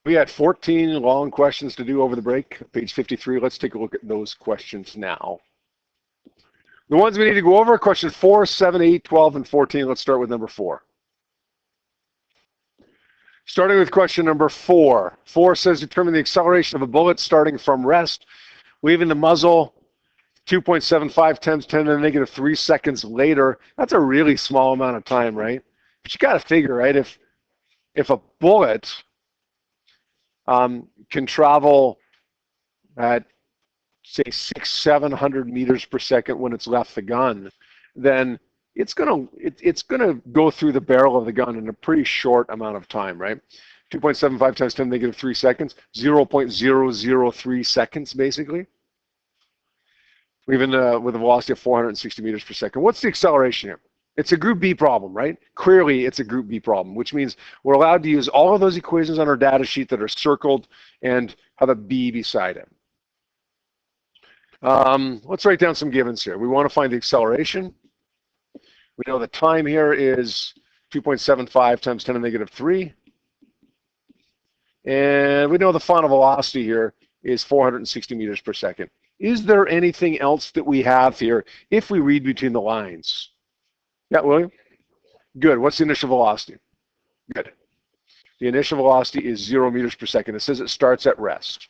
We had 14 long questions to do over the break, page 53. Let's take a look at those questions now. The ones we need to go over, question 4, 7, 8, 12, and 14. Let's start with number 4. Starting with question number 4. 4 says determine the acceleration of a bullet starting from rest, leaving the muzzle 2.75 times 10 to the negative 3 seconds later. That's a really small amount of time, right? But you got to figure, right? If a bullet can travel at, say, 600-700 meters per second when it's left the gun, then it's gonna go through the barrel of the gun in a pretty short amount of time, right? 2.75 times 10 to the negative 3 seconds, 0.003 seconds, basically. Even with a velocity of 460 meters per second. What's the acceleration here? It's a group B problem, right? Clearly, it's a group B problem, which means we're allowed to use all of those equations on our data sheet that are circled and have a B beside it. Let's write down some givens here. We want to find the acceleration. We know the time here is 2.75 times 10 to the negative 3. And we know the final velocity here is 460 meters per second. Is there anything else that we have here if we read between the lines? Yeah, William? Good. What's the initial velocity? Good. The initial velocity is 0 meters per second. It says it starts at rest.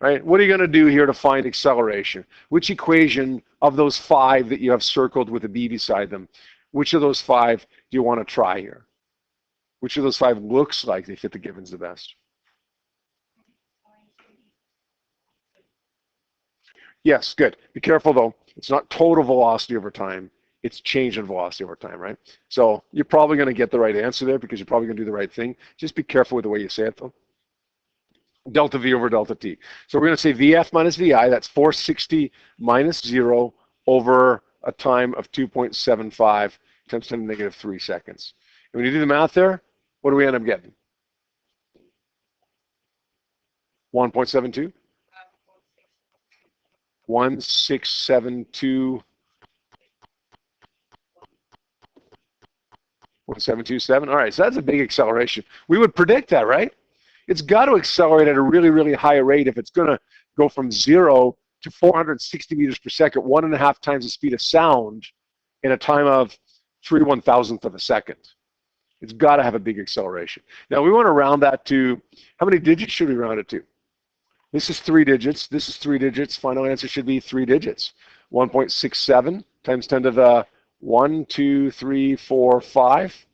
Right? What are you going to do here to find acceleration? Which equation of those 5 that you have circled with a B beside them, which of those 5 do you want to try here? Which of those 5 looks like they fit the givens the best? Yes, good. Be careful though. It's not total velocity over time. It's change in velocity over time, right? So you're probably going to get the right answer there because you're probably going to do the right thing. Just be careful with the way you say it though. Delta V over delta T. So we're going to say VF minus VI, that's 460 minus 0 over a time of 2.75 times 10 to the negative 3 seconds. And when you do the math there, what do we end up getting? 1.72? 1672. 1727. All right, so that's a big acceleration. We would predict that, right? It's got to accelerate at a really, really high rate if it's going to go from 0 to 460 meters per second, 1.5 times the speed of sound in a time of 3/1000th of a second. It's got to have a big acceleration. Now, we want to round that to, how many digits should we round it to? This is 3 digits. This is 3 digits. Final answer should be 3 digits. 1.67 times 10 to the 1, 2, 3, 4, 5.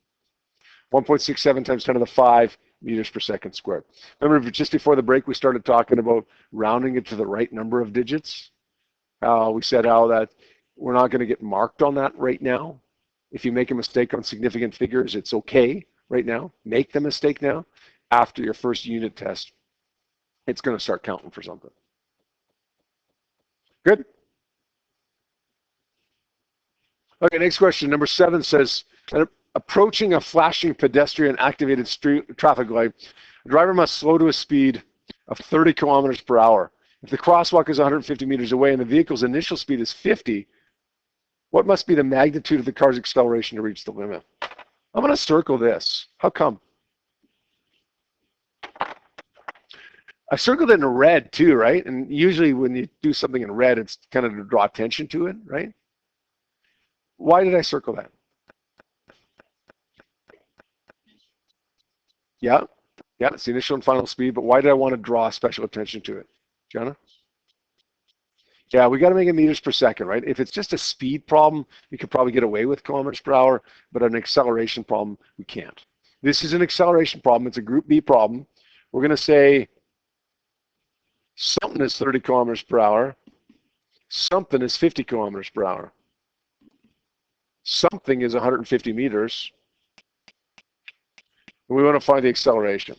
1.67 times 10 to the 5 meters per second squared. Remember, just before the break, we started talking about rounding it to the right number of digits. We said how that we're not going to get marked on that right now. If you make a mistake on significant figures, it's okay right now. Make the mistake now. After your first unit test, it's going to start counting for something. Good? Okay, next question. Number 7 says, approaching a flashing pedestrian activated street traffic light, the driver must slow to a speed of 30 kilometers per hour. If the crosswalk is 150 meters away and the vehicle's initial speed is 50, what must be the magnitude of the car's acceleration to reach the limit? I'm going to circle this. How come? I circled it in red too, right? And usually when you do something in red, it's kind of to draw attention to it, right? Why did I circle that? Yeah, it's the initial and final speed, but why did I want to draw special attention to it? Gianna? Yeah, we got to make it meters per second, right? If it's just a speed problem, we could probably get away with kilometers per hour, but an acceleration problem, we can't. This is an acceleration problem. It's a group B problem. We're going to say something is 30 kilometers per hour. Something is 50 kilometers per hour. Something is 150 meters. And we want to find the acceleration.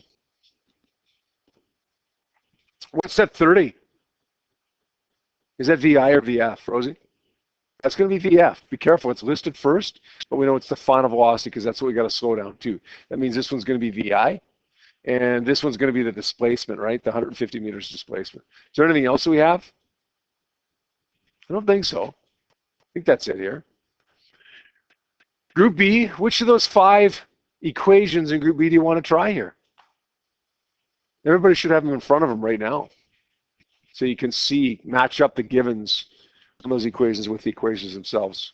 What's that 30? Is that VI or VF, Rosie? That's going to be VF. Be careful. It's listed first, but we know it's the final velocity because that's what we got to slow down to. That means this one's going to be VI, and this one's going to be the displacement, right? The 150 meters displacement. Is there anything else that we have? I don't think so. I think that's it here. Group B, which of those 5 equations in Group B do you want to try here? Everybody should have them in front of them right now. So you can see, match up the givens on those equations with the equations themselves.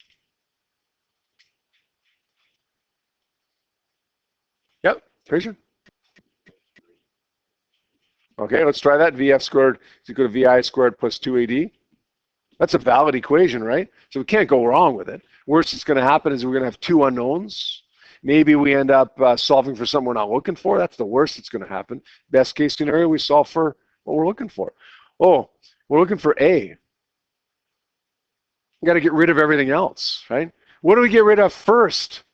Yep, Fraser? Okay, let's try that. VF squared is equal to VI squared plus 2AD. That's a valid equation, right? So we can't go wrong with it. Worst that's going to happen is we're going to have two unknowns. Maybe we end up solving for something we're not looking for. That's the worst that's going to happen. Best case scenario, we solve for what we're looking for. Oh, we're looking for A. We got to get rid of everything else, right? What do we get rid of first?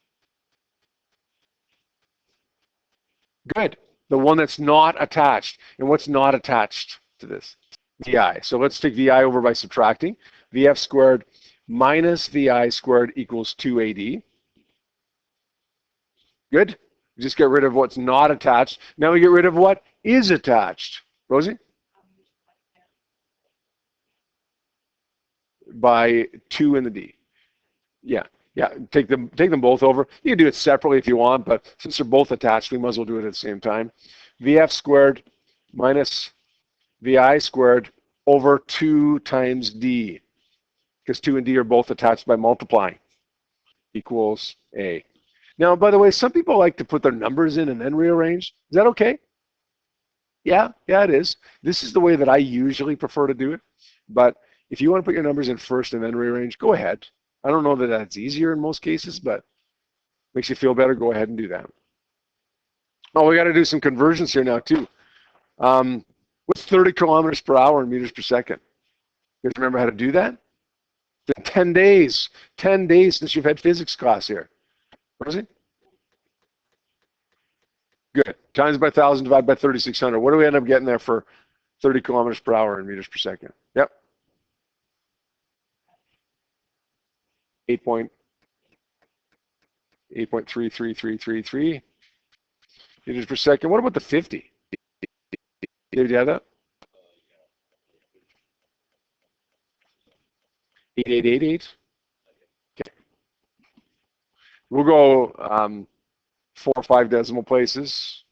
Good. The one that's not attached. And what's not attached to this? VI. So let's take VI over by subtracting. VF squared minus VI squared equals 2AD. Good. We just get rid of what's not attached. Now we get rid of what is attached. Rosie? By 2 in the D. Yeah. Yeah, take them both over. You can do it separately if you want, but since they're both attached, we might as well do it at the same time. VF squared minus VI squared over 2 times D, because 2 and D are both attached by multiplying, equals A. Now, by the way, some people like to put their numbers in and then rearrange. Is that okay? Yeah, it is. This is the way that I usually prefer to do it, but if you want to put your numbers in first and then rearrange, go ahead. I don't know that that's easier in most cases, but makes you feel better, go ahead and do that. Oh, we got to do some conversions here now too. What's 30 kilometers per hour in meters per second? You guys remember how to do that? 10 days. 10 days since you've had physics class here. Rosie? Good. Times by 1,000 divided by 3,600. What do we end up getting there for 30 kilometers per hour in meters per second? Yep. 8.33333 meters per second. What about the 50? Did you have that? 8888. Okay. We'll go 4 or 5 decimal places,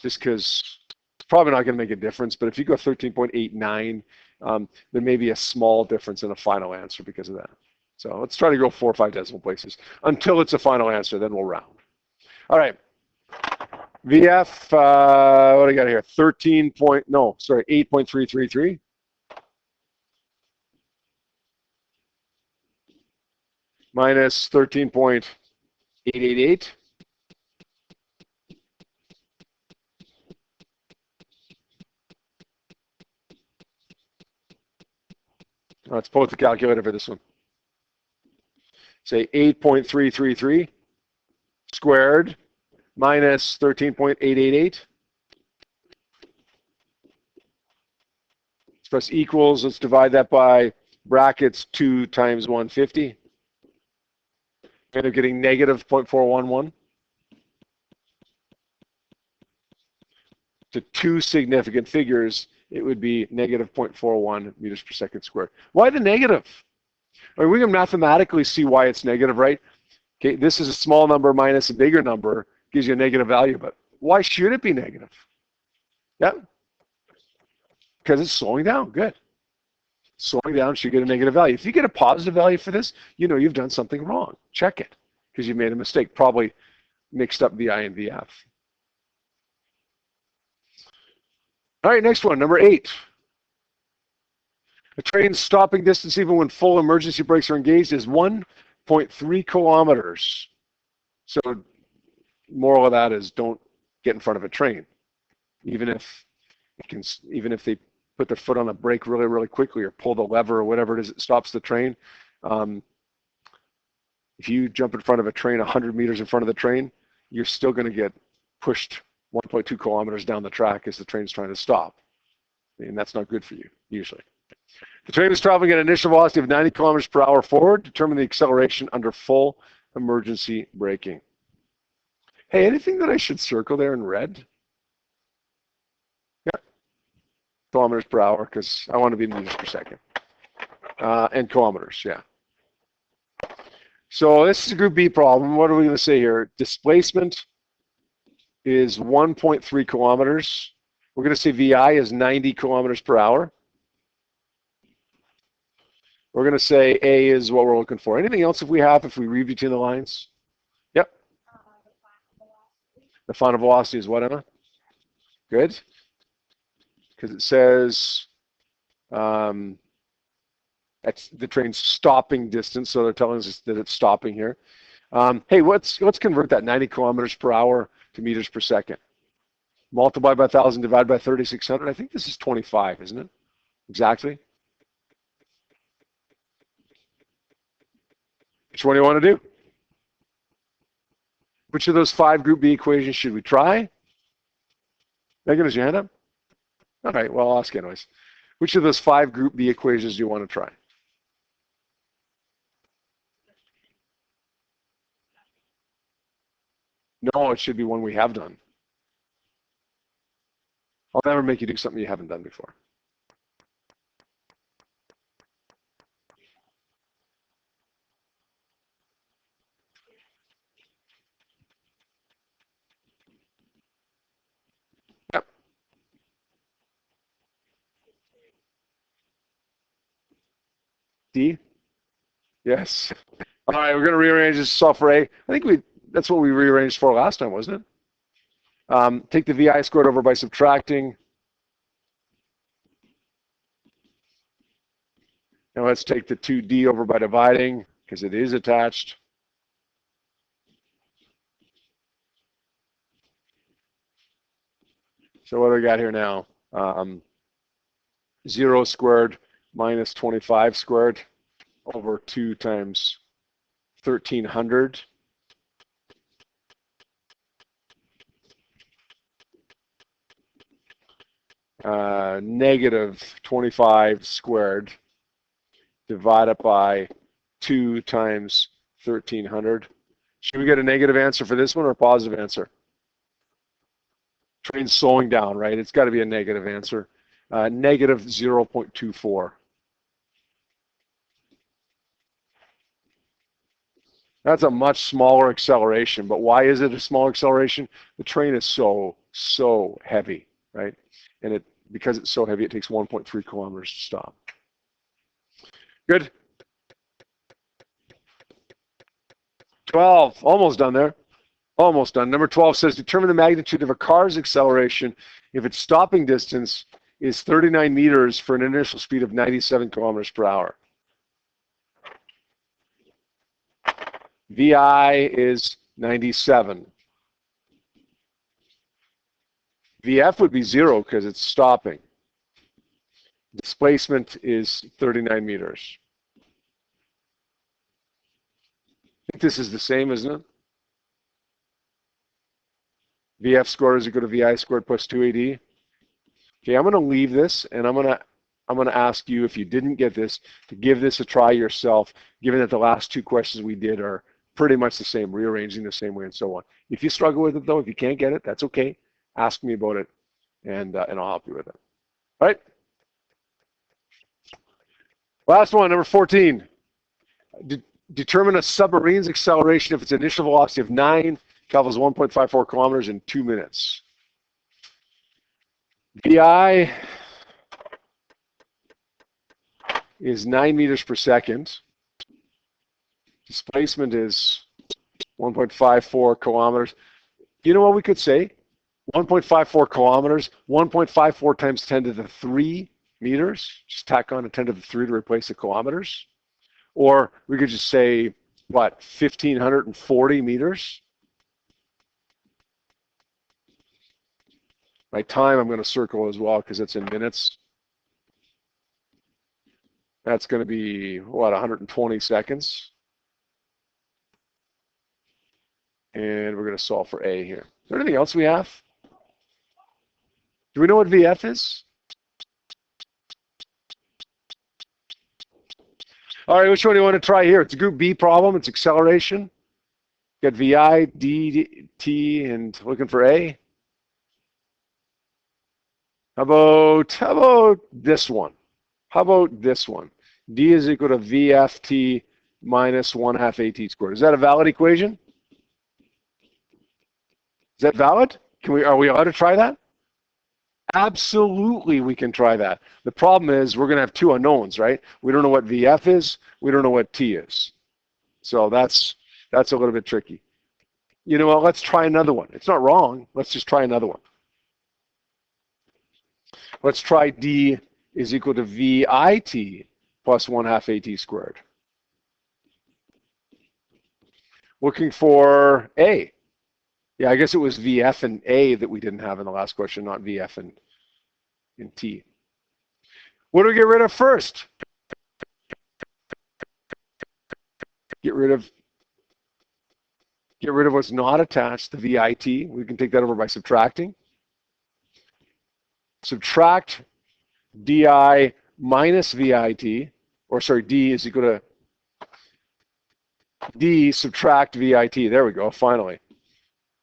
just because it's probably not going to make a difference. But if you go 13.89, there may be a small difference in the final answer because of that. So let's try to go 4 or 5 decimal places until it's a final answer. Then we'll round. All right. VF, what do I got here? 8.333. Minus 13.888. Let's pull out the calculator for this one. Say 8.333 squared minus 13.888. Let's press equals. Let's divide that by brackets 2 times 150. End up getting negative 0.411. To 2 significant figures, it would be negative 0.41 meters per second squared. Why the negative? I mean, we can mathematically see why it's negative, right? Okay, this is a small number minus a bigger number, gives you a negative value, but why should it be negative? Yeah, because it's slowing down. Good. Slowing down should get a negative value. If you get a positive value for this, you know you've done something wrong. Check it, because you made a mistake, probably mixed up VI and VF. All right, next one, number 8. A train's stopping distance, even when full emergency brakes are engaged, is 1.3 kilometers. So moral of that is don't get in front of a train, even if they put their foot on the brake really, really quickly or pull the lever or whatever it is that stops the train. If you jump in front of a train 100 meters in front of the train, you're still going to get pushed 1.2 kilometers down the track as the train's trying to stop. And that's not good for you, usually. The train is traveling at an initial velocity of 90 kilometers per hour forward. Determine the acceleration under full emergency braking. Hey, anything that I should circle there in red? Yeah. Kilometers per hour, because I want to be meters per second. And kilometers, yeah. So this is a group B problem. What are we going to say here? Displacement is 1.3 kilometers. We're going to say VI is 90 kilometers per hour. We're going to say A is what we're looking for. Anything else if we read between the lines? Yep. The final velocity is what, Emma? Good. Because it says that's the train's stopping distance, so they're telling us that it's stopping here. Hey, let's convert that 90 kilometers per hour to meters per second. Multiply by 1,000, divide by 3,600. I think this is 25, isn't it? Exactly. Which one do you want to do? Which of those 5 group B equations should we try? Megan, is your hand up? All right, well, I'll ask anyways. Which of those 5 group B equations do you want to try? No, it should be one we have done. I'll never make you do something you haven't done before. Yep. D? Yes. All right, we're going to rearrange this solve for A. I think that's what we rearranged for last time, wasn't it? Take the VI squared over by subtracting. Now let's take the 2D over by dividing, because it is attached. So what do we got here now? 0 squared minus 25 squared over 2 times 1,300. Negative 25 squared divided by 2 times 1,300. Should we get a negative answer for this one or a positive answer? Train's slowing down, right? It's got to be a negative answer. Negative 0.24. That's a much smaller acceleration, but why is it a small acceleration? The train is so heavy, right? And because it's so heavy, it takes 1.3 kilometers to stop. Good. 12, almost done there. Almost done. Number 12 says, determine the magnitude of a car's acceleration if its stopping distance is 39 meters for an initial speed of 97 kilometers per hour. VI is 97. VF would be 0 because it's stopping. Displacement is 39 meters. I think this is the same, isn't it? VF squared is equal to VI squared plus 2AD. Okay, I'm going to leave this, and I'm going to ask you, if you didn't get this, to give this a try yourself, given that the last 2 questions we did are pretty much the same, rearranging the same way and so on. If you struggle with it, though, if you can't get it, that's okay. Ask me about it, and I'll help you with it. All right? Last one, number 14. Determine a submarine's acceleration if its initial velocity of 9 travels 1.54 kilometers in 2 minutes. VI is 9 meters per second. Displacement is 1.54 kilometers. You know what we could say? 1.54 kilometers, 1.54 times 10 to the 3 meters. Just tack on a 10 to the 3 to replace the kilometers. Or we could just say, what, 1,540 meters? My time I'm going to circle as well because it's in minutes. That's going to be, what, 120 seconds? And we're going to solve for A here. Is there anything else we have? Do we know what VF is? All right, which one do you want to try here? It's a group B problem. It's acceleration. Got VI, D, T, and looking for A. How about this one? How about this one? D is equal to VFT minus 1/2 AT squared. Is that a valid equation? Is that valid? Are we allowed to try that? Absolutely, we can try that. The problem is we're going to have two unknowns, right? We don't know what VF is. We don't know what T is. So that's a little bit tricky. You know what? Let's try another one. It's not wrong. Let's just try another one. Let's try D is equal to VIT plus 1/2 AT squared. Looking for A. Yeah, I guess it was VF and A that we didn't have in the last question, not VF and T. What do we get rid of first? Get rid of what's not attached, the VIT. We can take that over by subtracting. Subtract DI minus VIT, or sorry, D is equal to D subtract VIT. There we go, finally.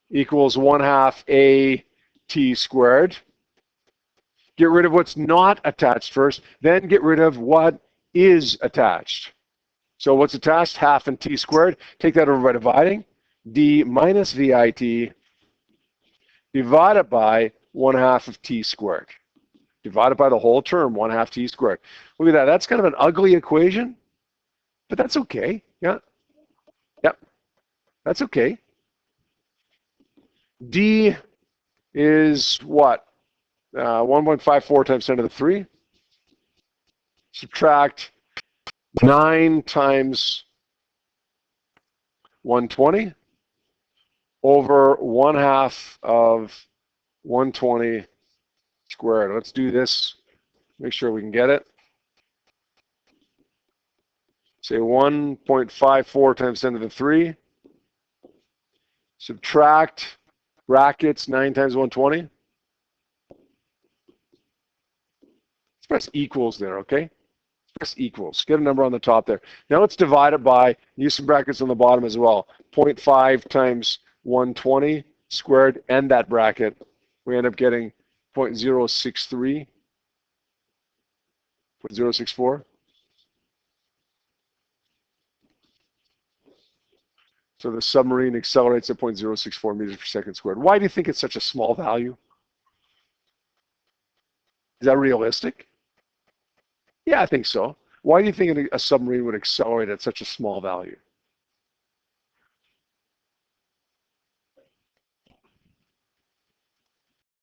Equals 1/2 AT squared. Get rid of what's not attached first, then get rid of what is attached. So what's attached? 1/2 and T squared. Take that over by dividing. D minus VIT divided by 1/2 of T squared. Divided by the whole term, 1/2 T squared. Look at that. That's kind of an ugly equation, but that's okay. Yeah. Yep. That's okay. D is what? 1.54 times 10 to the 3. Subtract 9 times 120 over 1/2 of 120 squared. Let's do this. Make sure we can get it. Say 1.54 times 10 to the 3. Subtract brackets 9 times 120. Let's press equals there, okay? Press equals. Get a number on the top there. Now let's divide it by, use some brackets on the bottom as well. 0.5 times 120 squared and that bracket. We end up getting 0.063, 0.064. So the submarine accelerates at 0.064 meters per second squared. Why do you think it's such a small value? Is that realistic? Yeah, I think so. Why do you think a submarine would accelerate at such a small value?